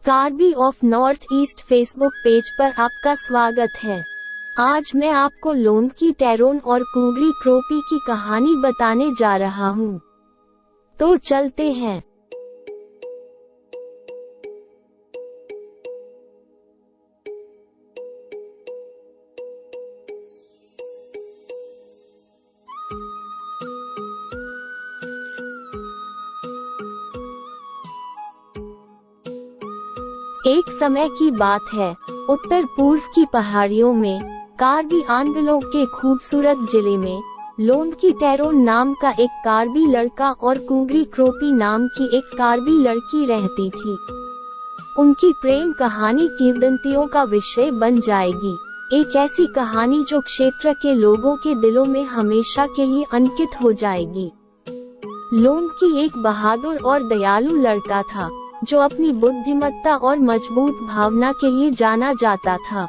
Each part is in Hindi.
Karbi of north east Facebook page पर आपका स्वागत है। आज मैं आपको लोंदकी टैरोन और कुंगरी क्रोपी की कहानी बताने जा रहा हूँ। तो चलते हैं। एक समय की बात है, उत्तर पूर्व की पहाड़ियों में कार्बी आंदोलन के खूबसूरत जिले में लोंदकी टैरोन नाम का एक कार्बी लड़का और कुंगरी क्रोपी नाम की एक कार्बी लड़की रहती थी। उनकी प्रेम कहानी किंवदंतियों का विषय बन जाएगी। एक ऐसी कहानी जो क्षेत्र के लोगों के दिलों में हमेशा के लिए अंकित हो जाएगी। लोंदकी एक बहादुर और दयालु लड़का था जो अपनी बुद्धिमत्ता और मजबूत भावना के लिए जाना जाता था।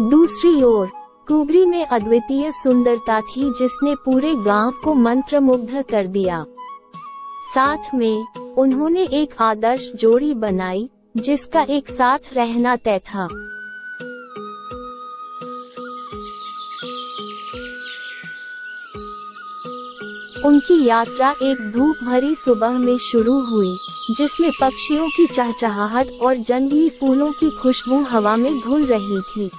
दूसरी ओर कुंगरी में अद्वितीय सुंदरता थी जिसने पूरे गांव को मंत्रमुग्ध कर दिया। साथ में उन्होंने एक आदर्श जोड़ी बनाई जिसका एक साथ रहना तय था। उनकी यात्रा एक धूप भरी सुबह में शुरू हुई, जिसमें पक्षियों की चहचहाहट और जंगली फूलों की खुशबू हवा में घुल रही थी।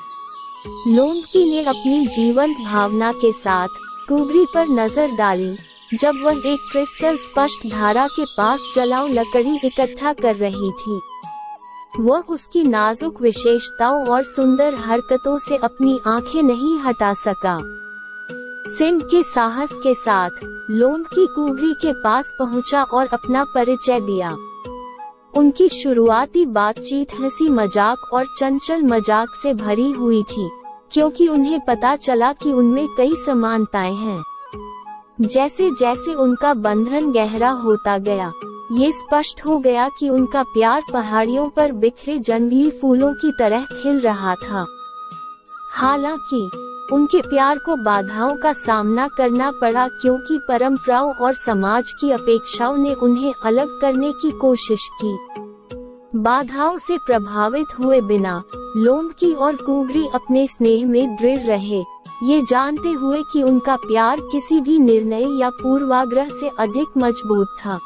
लोंदकी ने अपनी जीवंत भावना के साथ कुंगरी पर नजर डाली जब वह एक क्रिस्टल स्पष्ट धारा के पास जलाऊ लकड़ी इकट्ठा कर रही थी। वह उसकी नाजुक विशेषताओं और सुंदर हरकतों से अपनी आंखें नहीं हटा सका। सिंह के साहस के साथ लोंदकी कुंगरी के पास पहुंचा और अपना परिचय दिया। उनकी शुरुआती बातचीत हंसी मजाक और चंचल मजाक से भरी हुई थी, क्योंकि उन्हें पता चला कि उनमें कई समानताएं हैं। जैसे जैसे उनका बंधन गहरा होता गया, ये स्पष्ट हो गया कि उनका प्यार पहाड़ियों पर बिखरे जंगली फूलों की तरह खिल रहा था। हालांकि उनके प्यार को बाधाओं का सामना करना पड़ा, क्योंकि परंपराओं और समाज की अपेक्षाओं ने उन्हें अलग करने की कोशिश की। बाधाओं से प्रभावित हुए बिना लोंदकी और कुंगरी अपने स्नेह में दृढ़ रहे, ये जानते हुए कि उनका प्यार किसी भी निर्णय या पूर्वाग्रह से अधिक मजबूत था।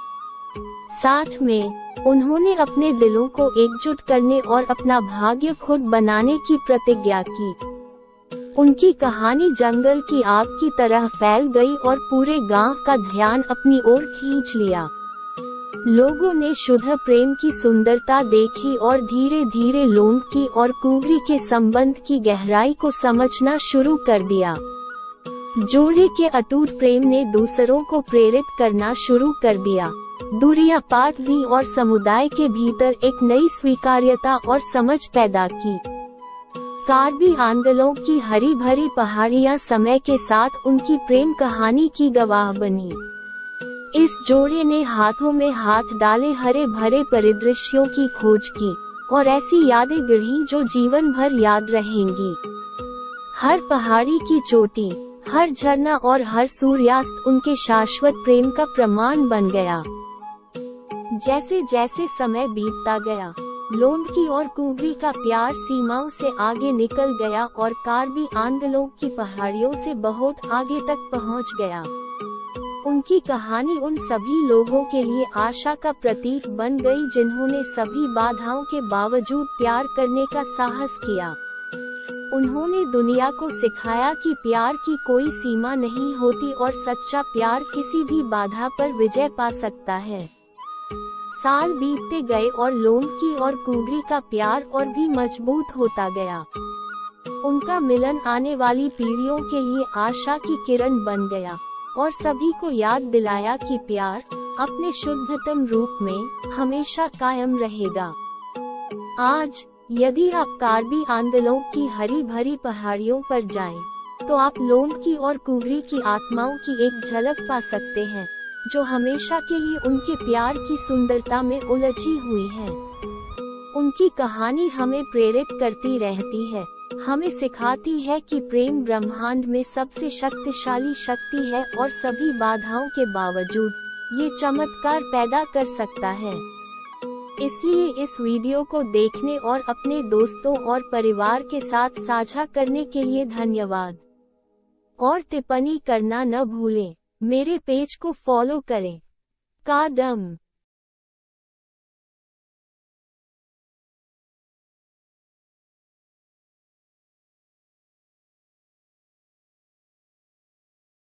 साथ में उन्होंने अपने दिलों को एकजुट करने और अपना भाग्य खुद बनाने की प्रतिज्ञा की। उनकी कहानी जंगल की आग की तरह फैल गई और पूरे गांव का ध्यान अपनी ओर खींच लिया। लोगों ने शुद्ध प्रेम की सुंदरता देखी और धीरे धीरे लोंदकी और कुंगरी के संबंध की गहराई को समझना शुरू कर दिया। जोड़े के अटूट प्रेम ने दूसरों को प्रेरित करना शुरू कर दिया। दूरियां पाट दी और समुदाय के भीतर एक नई स्वीकार्यता और समझ पैदा की। कार्बी आंदोलन की हरी भरी पहाड़ियां समय के साथ उनकी प्रेम कहानी की गवाह बनी। इस जोड़े ने हाथों में हाथ डाले हरे भरे परिदृश्यों की खोज की और ऐसी यादें गढ़ी जो जीवन भर याद रहेंगी। हर पहाड़ी की चोटी, हर झरना और हर सूर्यास्त उनके शाश्वत प्रेम का प्रमाण बन गया। जैसे जैसे समय बीतता गया, लोंदकी और कुंगरी का प्यार सीमाओं से आगे निकल गया और कार्बी आंदोलन की पहाड़ियों से बहुत आगे तक पहुंच गया। उनकी कहानी उन सभी लोगों के लिए आशा का प्रतीक बन गई जिन्होंने सभी बाधाओं के बावजूद प्यार करने का साहस किया। उन्होंने दुनिया को सिखाया कि प्यार की कोई सीमा नहीं होती और सच्चा प्यार किसी भी बाधा पर विजय पा सकता है। साल बीतते गए और लोंदकी और कुंगरी का प्यार और भी मजबूत होता गया। उनका मिलन आने वाली पीढ़ियों के लिए आशा की किरण बन गया और सभी को याद दिलाया कि प्यार अपने शुद्धतम रूप में हमेशा कायम रहेगा। आज यदि आप कार्बी आंदोलन की हरी भरी पहाड़ियों पर जाएं, तो आप लोंदकी और कुंगरी की आत्माओं की एक झलक पा सकते हैं, जो हमेशा के लिए उनके प्यार की सुंदरता में उलझी हुई है। उनकी कहानी हमें प्रेरित करती रहती है, हमें सिखाती है कि प्रेम ब्रह्मांड में सबसे शक्तिशाली शक्ति है और सभी बाधाओं के बावजूद ये चमत्कार पैदा कर सकता है। इसलिए इस वीडियो को देखने और अपने दोस्तों और परिवार के साथ साझा करने के लिए धन्यवाद। और टिप्पणी करना न भूलें। मेरे पेज को फॉलो करें। कादम।